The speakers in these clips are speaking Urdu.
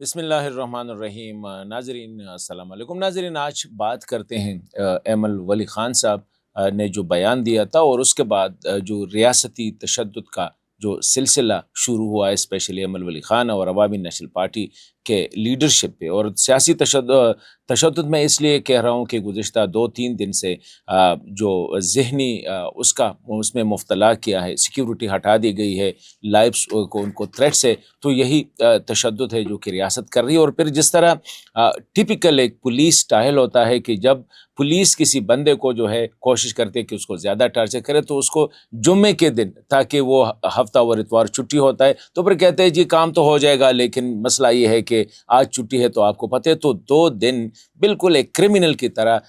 بسم اللہ الرحمن الرحیم۔ ناظرین السلام علیکم۔ ناظرین، آج بات کرتے ہیں ایمل ولی خان صاحب نے جو بیان دیا تھا اور اس کے بعد جو ریاستی تشدد کا جو سلسلہ شروع ہوا ہے، اسپیشلی ایمل ولی خان اور عوامی نیشنل پارٹی کے لیڈرشپ پہ، اور سیاسی تشدد میں اس لیے کہہ رہا ہوں کہ گزشتہ 2-3 دن سے جو ذہنی اس میں مبتلا کیا ہے، سیکیورٹی ہٹا دی گئی ہے، لائفس کو ان کو تھریٹس ہے، تو یہی تشدد ہے جو کہ ریاست کر رہی ہے۔ اور پھر جس طرح ٹپیکل ایک پولیس سٹائل ہوتا ہے کہ جب پولیس کسی بندے کو جو ہے کوشش کرتے کہ اس کو زیادہ ٹارچر کرے تو اس کو جمعے کے دن، تاکہ وہ ہفتہ اور اتوار چھٹی ہوتا ہے، تو پھر کہتے ہیں جی کام تو ہو جائے گا، لیکن مسئلہ یہ ہے کہ آج چھٹی ہے تو آپ کو پتہ ہے، تو 2 دن بالکل ایک کرمنل کی طرح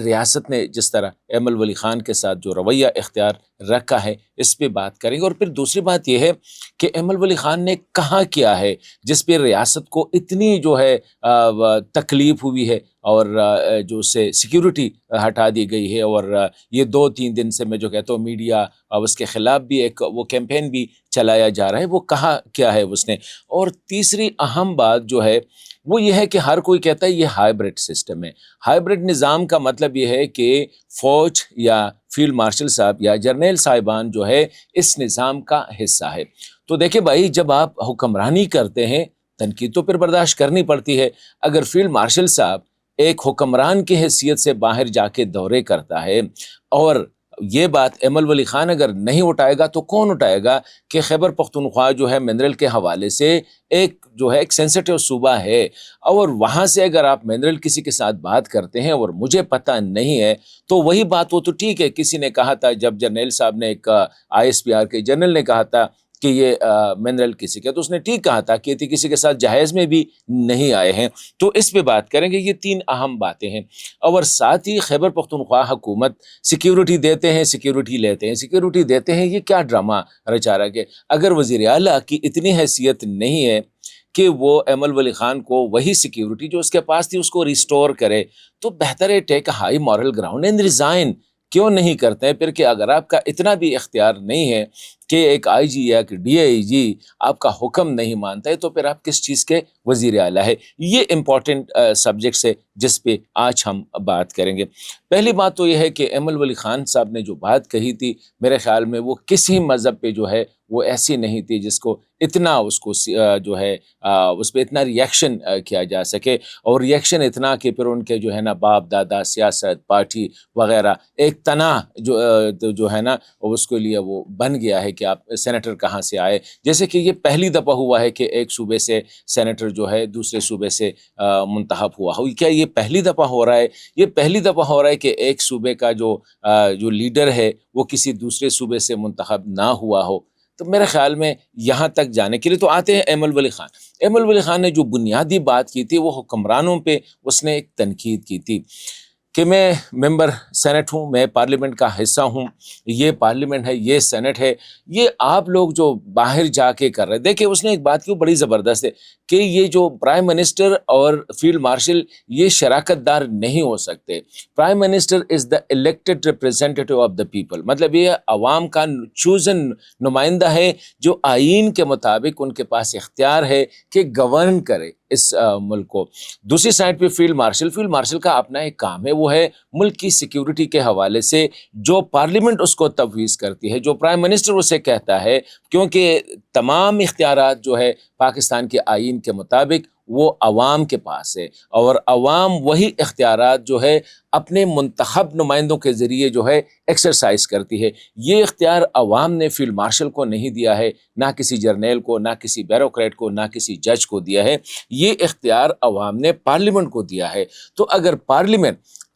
ریاست نے جس طرح ایمل ولی خان کے ساتھ جو رویہ اختیار رکھا ہے، اس پہ بات کریں گے۔ اور پھر دوسری بات یہ ہے کہ ایمل ولی خان نے کہاں کیا ہے جس پہ ریاست کو اتنی جو ہے تکلیف ہوئی ہے، اور جو سے سیکیورٹی ہٹا دی گئی ہے، اور یہ 2-3 دن سے میں جو کہتا ہوں میڈیا اس کے خلاف بھی ایک وہ کیمپین بھی چلایا جا رہا ہے، وہ کہاں کیا ہے اس نے۔ اور تیسری اہم بات جو ہے وہ یہ ہے کہ ہر کوئی کہتا ہے یہ ہائیبرڈ سسٹم ہے۔ ہائیبرڈ نظام کا مطلب یہ ہے کہ فوج یا فیلڈ مارشل صاحب یا جرنیل صاحبان جو ہے اس نظام کا حصہ ہے۔ تو دیکھیں بھائی، جب آپ حکمرانی کرتے ہیں تنقید تو پھر برداشت کرنی پڑتی ہے۔ اگر فیلڈ مارشل صاحب ایک حکمران کی حیثیت سے باہر جا کے دورے کرتا ہے، اور یہ بات ایمل ولی خان اگر نہیں اٹھائے گا تو کون اٹھائے گا کہ خیبر پختونخوا جو ہے منرل کے حوالے سے ایک جو ہے ایک سینسٹیو صوبہ ہے، اور وہاں سے اگر آپ منرل کسی کے ساتھ بات کرتے ہیں اور مجھے پتہ نہیں ہے تو وہی بات وہ تو ٹھیک ہے۔ کسی نے کہا تھا، جب جرنیل صاحب نے ایک ISPR کے جنرل نے کہا تھا کہ یہ منرل کسی کا، تو اس نے ٹھیک کہا تھا کہ کسی کے ساتھ جہیز میں بھی نہیں آئے ہیں۔ تو اس پہ بات کریں گے، یہ 3 اہم باتیں ہیں۔ اور ساتھ ہی خیبر پختونخوا حکومت سیکیورٹی دیتے ہیں، سیکیورٹی لیتے ہیں، سیکیورٹی دیتے ہیں، یہ کیا ڈرامہ رچا رہا کہ اگر وزیر اعلیٰ کی اتنی حیثیت نہیں ہے کہ وہ ایمل ولی خان کو وہی سیکیورٹی جو اس کے پاس تھی اس کو ریسٹور کرے، تو بہتر ہے take high moral ground and resign. کیوں نہیں کرتے ہیں پھر؟ کہ اگر آپ کا اتنا بھی اختیار نہیں ہے کہ ایک IG یا ایک DIG آپ کا حکم نہیں مانتا ہے، تو پھر آپ کس چیز کے وزیر اعلیٰ ہے؟ یہ امپورٹنٹ سبجیکٹس ہے جس پہ آج ہم بات کریں گے۔ پہلی بات تو یہ ہے کہ ایمل ولی خان صاحب نے جو بات کہی تھی، میرے خیال میں وہ کسی مذہب پہ جو ہے وہ ایسی نہیں تھی جس کو اتنا اس کو جو ہے اس پہ اتنا ریئیکشن کیا جا سکے، اور ریئیکشن اتنا کہ پھر ان کے جو ہے نا باپ دادا، سیاست، پارٹی وغیرہ ایک تناہ جو ہے نا اس کے لیے وہ بن گیا ہے کہ آپ سینیٹر کہاں سے آئے۔ جیسے کہ یہ پہلی دفعہ ہوا ہے کہ ایک صوبے سے سینیٹر جو ہے دوسرے صوبے سے منتخب ہوا ہو۔ کیا یہ پہلی دفعہ ہو رہا ہے؟ یہ پہلی دفعہ ہو رہا ہے کہ ایک صوبے کا جو لیڈر ہے وہ کسی دوسرے صوبے سے منتخب نہ ہوا ہو۔ تو میرے خیال میں یہاں تک جانے کے لیے تو آتے ہیں ایمل ولی خان۔ ایمل ولی خان نے جو بنیادی بات کی تھی وہ حکمرانوں پہ اس نے ایک تنقید کی تھی کہ میں ممبر سینٹ ہوں، میں پارلیمنٹ کا حصہ ہوں، یہ پارلیمنٹ ہے، یہ سینٹ ہے، یہ آپ لوگ جو باہر جا کے کر رہے ہیں۔ دیکھیں اس نے ایک بات کی وہ بڑی زبردست ہے کہ یہ جو پرائم منسٹر اور فیلڈ مارشل یہ شراکت دار نہیں ہو سکتے۔ Prime minister is the elected representative of the people, مطلب یہ عوام کا چوزن نمائندہ ہے جو آئین کے مطابق ان کے پاس اختیار ہے کہ گورن کرے اس ملک کو۔ دوسری سائڈ پہ فیلڈ مارشل کا اپنا ایک کام ہے، وہ ہے ملک کی سیکیورٹی کے حوالے سے جو پارلیمنٹ اس کو تفویض کرتی ہے، جو پرائم منسٹر اسے کہتا ہے، کیونکہ تمام اختیارات جو ہے پاکستان کے آئین کے مطابق وہ عوام کے پاس ہے، اور عوام وہی اختیارات جو ہے اپنے منتخب نمائندوں کے ذریعے جو ہے ایکسرسائز کرتی ہے۔ یہ اختیار عوام نے فیلڈ مارشل کو نہیں دیا ہے، نہ کسی جرنیل کو، نہ کسی بیوروکریٹ کو، نہ کسی جج کو دیا ہے، یہ اختیار عوام نے پارلیمنٹ کو دیا ہے۔ تو اگر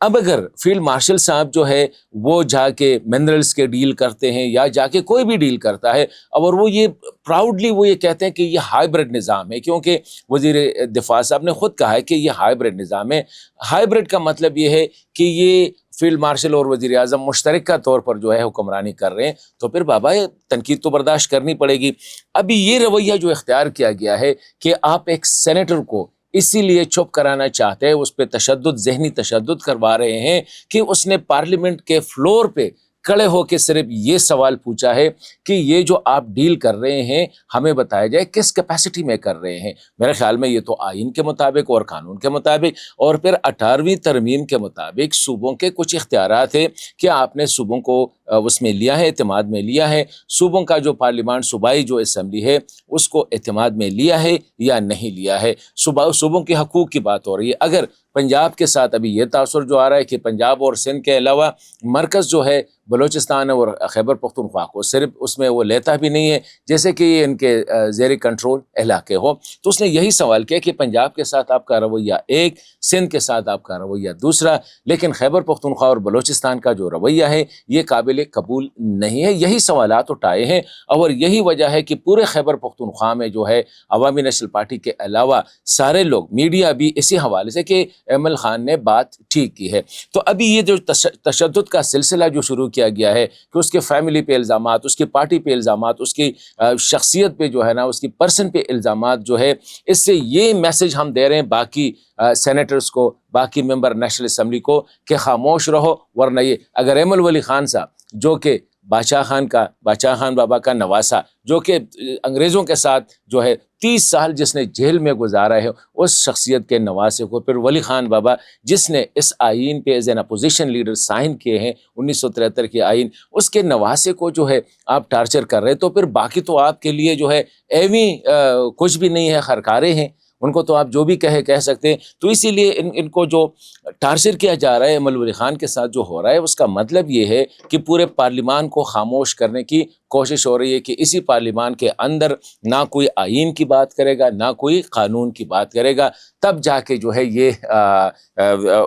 اگر فیلڈ مارشل صاحب جو ہے وہ جا کے منرلز کے ڈیل کرتے ہیں یا جا کے کوئی بھی ڈیل کرتا ہے، اور وہ یہ پراؤڈلی وہ یہ کہتے ہیں کہ یہ ہائیبرڈ نظام ہے، کیونکہ وزیر دفاع صاحب نے خود کہا ہے کہ یہ ہائیبرڈ نظام ہے۔ ہائیبرڈ کا مطلب یہ ہے کہ یہ فیلڈ مارشل اور وزیر اعظم مشترکہ طور پر جو ہے حکمرانی کر رہے ہیں، تو پھر بابا یہ تنقید تو برداشت کرنی پڑے گی۔ ابھی یہ رویہ جو اختیار کیا گیا ہے کہ آپ ایک سینیٹر کو اسی لیے چپ کرانا چاہتے ہیں، اس پہ ذہنی تشدد کروا رہے ہیں کہ اس نے پارلیمنٹ کے فلور پہ کھڑے ہو کے صرف یہ سوال پوچھا ہے کہ یہ جو آپ ڈیل کر رہے ہیں ہمیں بتایا جائے کس کیپیسٹی میں کر رہے ہیں۔ میرے خیال میں یہ تو آئین کے مطابق اور قانون کے مطابق اور پھر 18ویں ترمیم کے مطابق صوبوں کے کچھ اختیارات ہیں کہ آپ نے صوبوں کو اس میں لیا ہے، اعتماد میں لیا ہے، صوبوں کا جو پارلیمان صوبائی جو اسمبلی ہے اس کو اعتماد میں لیا ہے یا نہیں لیا ہے۔ صوبوں کے حقوق کی بات ہو رہی ہے۔ اگر پنجاب کے ساتھ ابھی یہ تاثر جو آ رہا ہے کہ پنجاب اور سندھ کے علاوہ مرکز جو ہے بلوچستان اور خیبر پختونخوا کو صرف اس میں وہ لیتا بھی نہیں ہے جیسے کہ یہ ان کے زیر کنٹرول علاقے ہو، تو اس نے یہی سوال کیا کہ پنجاب کے ساتھ آپ کا رویہ ایک، سندھ کے ساتھ آپ کا رویہ دوسرا، لیکن خیبر پختونخوا اور بلوچستان کا جو رویہ ہے یہ قابل قبول نہیں ہے۔ یہی سوالات اٹھائے ہیں اور یہی وجہ ہے کہ پورے خیبر پختونخوا میں جو ہے عوامی نیشنل پارٹی کے علاوہ سارے لوگ، میڈیا بھی اسی حوالے سے کہ ایمل خان نے بات ٹھیک کی ہے۔ تو ابھی یہ جو تشدد کا سلسلہ جو شروع کیا گیا ہے کہ اس کے فیملی پہ الزامات، اس کی پارٹی پہ الزامات، اس کی شخصیت پہ جو ہے نا، اس کی پرسن پہ الزامات جو ہے، اس سے یہ میسج ہم دے رہے ہیں باقی سینیٹرز کو، باقی ممبر نیشنل اسمبلی کو کہ خاموش رہو، ورنہ یہ اگر ایمل ولی خان صاحب جو کہ بادشاہ خان بابا کا نواسا، جو کہ انگریزوں کے ساتھ جو ہے 30 سال جس نے جیل میں گزارا ہے، اس شخصیت کے نواسے کو، پھر ولی خان بابا جس نے اس آئین پہ as an opposition leader sign کیے ہیں 1973 کے آئین، اس کے نواسے کو جو ہے آپ ٹارچر کر رہے، تو پھر باقی تو آپ کے لیے جو ہے ایویں کچھ بھی نہیں ہے، خرکارے ہیں، ان کو تو آپ جو بھی کہہ سکتے ہیں۔ تو اسی لیے ان کو جو ٹارچر کیا جا رہا ہے ایمل ولی خان کے ساتھ جو ہو رہا ہے، اس کا مطلب یہ ہے کہ پورے پارلیمان کو خاموش کرنے کی کوشش ہو رہی ہے کہ اسی پارلیمان کے اندر نہ کوئی آئین کی بات کرے گا، نہ کوئی قانون کی بات کرے گا، تب جا کے جو ہے یہ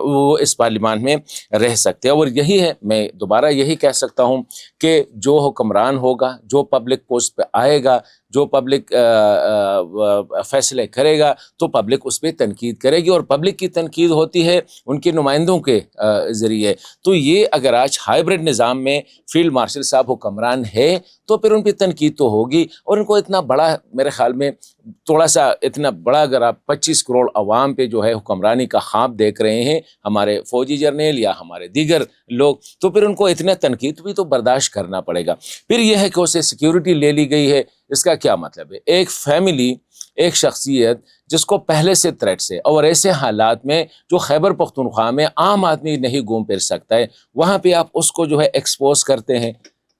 وہ اس پارلیمان میں رہ سکتے ہیں۔ اور یہی ہے، میں دوبارہ یہی کہہ سکتا ہوں کہ جو حکمران ہوگا، جو پبلک پوسٹ پہ آئے گا، جو پبلک فیصلے کرے گا، تو پبلک اس پہ تنقید کرے گی، اور پبلک کی تنقید ہوتی ہے ان کے نمائندوں کے ذریعے۔ تو یہ اگر آج ہائیبرڈ نظام میں فیلڈ مارشل صاحب حکمران ہے تو پھر ان پہ تنقید تو ہوگی، اور ان کو اتنا بڑا، میرے خیال میں تھوڑا سا اتنا بڑا، اگر آپ 25 کروڑ عوام پہ جو ہے حکمرانی کا خواب دیکھ رہے ہیں، ہمارے فوجی جرنیل یا ہمارے دیگر لوگ، تو پھر ان کو اتنا تنقید بھی تو برداشت کرنا پڑے گا۔ پھر یہ ہے کہ اسے سیکیورٹی لے لی گئی ہے، اس کا کیا مطلب ہے؟ ایک فیملی، ایک شخصیت جس کو پہلے سے تھریٹس ہے، اور ایسے حالات میں جو خیبر پختونخوا میں عام آدمی نہیں گھوم پھر سکتا ہے، وہاں پہ آپ اس کو جو ہے ایکسپوز کرتے ہیں،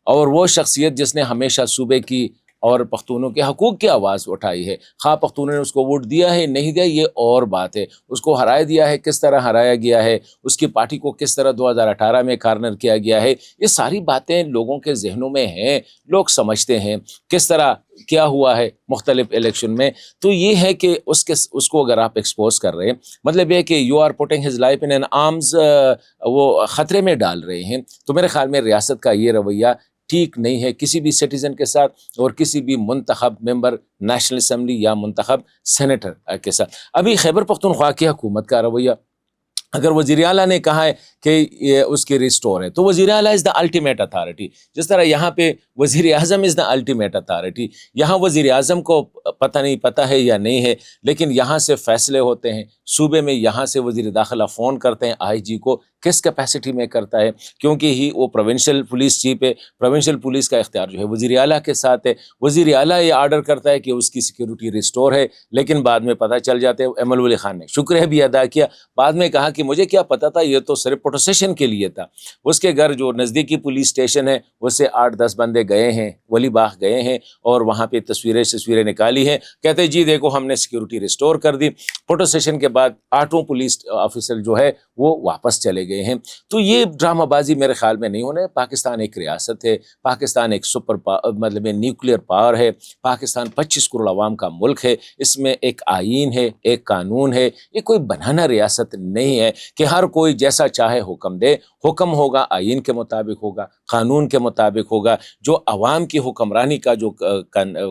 اور وہ شخصیت جس نے ہمیشہ صوبے کی اور پختونوں کے حقوق کی آواز اٹھائی ہے، خواہ پختونوں نے اس کو ووٹ دیا ہے نہیں دیا یہ اور بات ہے، اس کو ہرایا دیا ہے، کس طرح ہرایا گیا ہے، اس کی پارٹی کو کس طرح 2018 میں کارنر کیا گیا ہے، یہ ساری باتیں لوگوں کے ذہنوں میں ہیں، لوگ سمجھتے ہیں کس طرح کیا ہوا ہے مختلف الیکشن میں۔ تو یہ ہے کہ اس کو اگر آپ ایکسپوز کر رہے ہیں، مطلب یہ کہ you are putting his life in an arms, وہ خطرے میں ڈال رہے ہیں۔ تو میرے خیال میں ریاست کا یہ رویہ ٹھیک نہیں ہے کسی بھی سٹیزن کے ساتھ، اور کسی بھی منتخب ممبر نیشنل اسمبلی یا منتخب سینیٹر کے ساتھ۔ ابھی خیبر پختونخوا کی حکومت کا رویہ، اگر وزیر اعلیٰ نے کہا ہے کہ یہ اس کی ریسٹور ہے، تو وزیر اعلیٰ از دا الٹیمیٹ اتھارٹی، جس طرح یہاں پہ وزیر اعظم از دا الٹیمیٹ اتھارٹی۔ یہاں وزیر اعظم کو پتہ ہے یا نہیں ہے، لیکن یہاں سے فیصلے ہوتے ہیں صوبے میں، یہاں سے وزیر داخلہ فون کرتے ہیں آئی جی کو، کس کیپیسٹی میں کرتا ہے، کیونکہ ہی وہ پروونشل پولیس چیف ہے، پروونشل پولیس کا اختیار جو ہے وزیر اعلیٰ کے ساتھ ہے، وزیر اعلیٰ یہ آرڈر کرتا ہے کہ اس کی سیکیورٹی ریسٹور ہے، لیکن بعد میں پتہ چل جاتے ہیں۔ ایمل ولی خان نے شکریہ بھی ادا کیا، بعد میں کہا کہ مجھے کیا پتا تھا، یہ تو صرف پروٹیسٹیشن کے لیے تھا۔ اس کے گھر جو نزدیکی پولیس اسٹیشن ہے اس سے 8-10 بندے گئے ہیں، ولی باغ گئے ہیں، اور وہاں پہ تصویریں نکالی ہیں، کہتے جی دیکھو ہم نے سیکیورٹی ریسٹور کر دی۔ پروٹیسٹیشن کے بعد 8 پولیس آفیسر جو ہے وہ واپس چلے گئے ہیں۔ تو یہ ڈرامہ بازی میرے خیال میں نہیں ہونا ہے۔ پاکستان ایک ریاست ہے، پاکستان ایک مطلب نیوکلیر پاور ہے، پاکستان 25 کروڑ عوام کا ملک ہے، اس میں ایک آئین ہے، ایک قانون ہے، یہ کوئی بنانا ریاست نہیں ہے کہ ہر کوئی جیسا چاہے حکم دے۔ حکم ہوگا آئین کے مطابق ہوگا، قانون کے مطابق ہوگا، جو عوام کی حکمرانی کا جو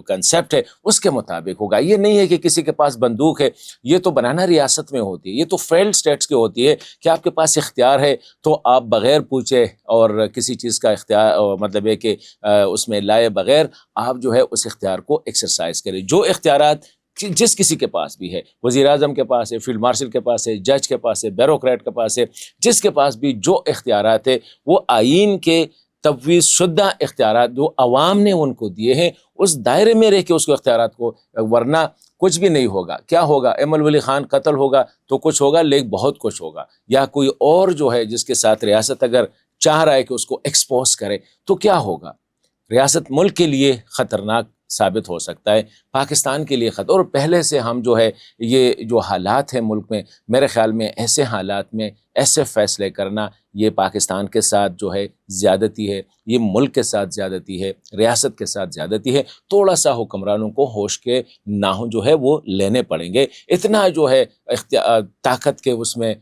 کنسیپٹ ہے اس کے مطابق ہوگا۔ یہ نہیں ہے کہ کسی کے پاس بندوق ہے، یہ تو بنانا ریاست میں ہوتی ہے، یہ تو فیلڈ اسٹیٹس کی ہوتی ہے کہ آپ کے پاس اختیار ہے تو آپ بغیر پوچھے اور کسی چیز کا اختیار، مطلب ہے کہ اس میں لائے بغیر آپ جو ہے اس اختیار کو ایکسرسائز کریں۔ جو اختیارات جس کسی کے پاس بھی ہے، وزیر اعظم کے پاس ہے، فیلڈ مارشل کے پاس ہے، جج کے پاس ہے، بیوروکریٹ کے پاس ہے، جس کے پاس بھی جو اختیارات ہے وہ آئین کے تفویض شدہ اختیارات جو عوام نے ان کو دیے ہیں اس دائرے میں رہ کے اس کو اختیارات کو، ورنہ کچھ بھی نہیں ہوگا۔ کیا ہوگا؟ ایمل ولی خان قتل ہوگا تو کچھ ہوگا، لیکن بہت کچھ ہوگا، یا کوئی اور جو ہے جس کے ساتھ ریاست اگر چاہ رہا ہے کہ اس کو ایکسپوز کرے تو کیا ہوگا؟ ریاست ملک کے لیے خطرناک ثابت ہو سکتا ہے، پاکستان کے لیے خطر۔ اور پہلے سے ہم جو ہے یہ جو حالات ہیں ملک میں، میرے خیال میں ایسے حالات میں ایسے فیصلے کرنا یہ پاکستان کے ساتھ جو ہے زیادتی ہے، یہ ملک کے ساتھ زیادتی ہے، ریاست کے ساتھ زیادتی ہے۔ تھوڑا سا حکمرانوں کو ہوش کے ناخن جو ہے وہ لینے پڑیں گے۔ اتنا جو ہے طاقت کے اس میں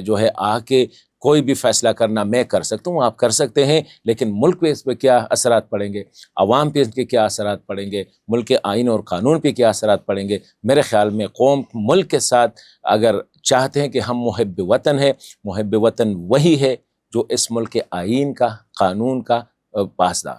جو ہے آ کے کوئی بھی فیصلہ کرنا میں کر سکتا ہوں، آپ کر سکتے ہیں، لیکن ملک پہ اس پہ کیا اثرات پڑیں گے، عوام پہ اس کے کیا اثرات پڑیں گے، ملک کے آئین اور قانون پہ کیا اثرات پڑیں گے؟ میرے خیال میں قوم ملک کے ساتھ اگر چاہتے ہیں کہ ہم محب وطن ہے، محب وطن وہی ہے جو اس ملک کے آئین کا، قانون کا پاسدار۔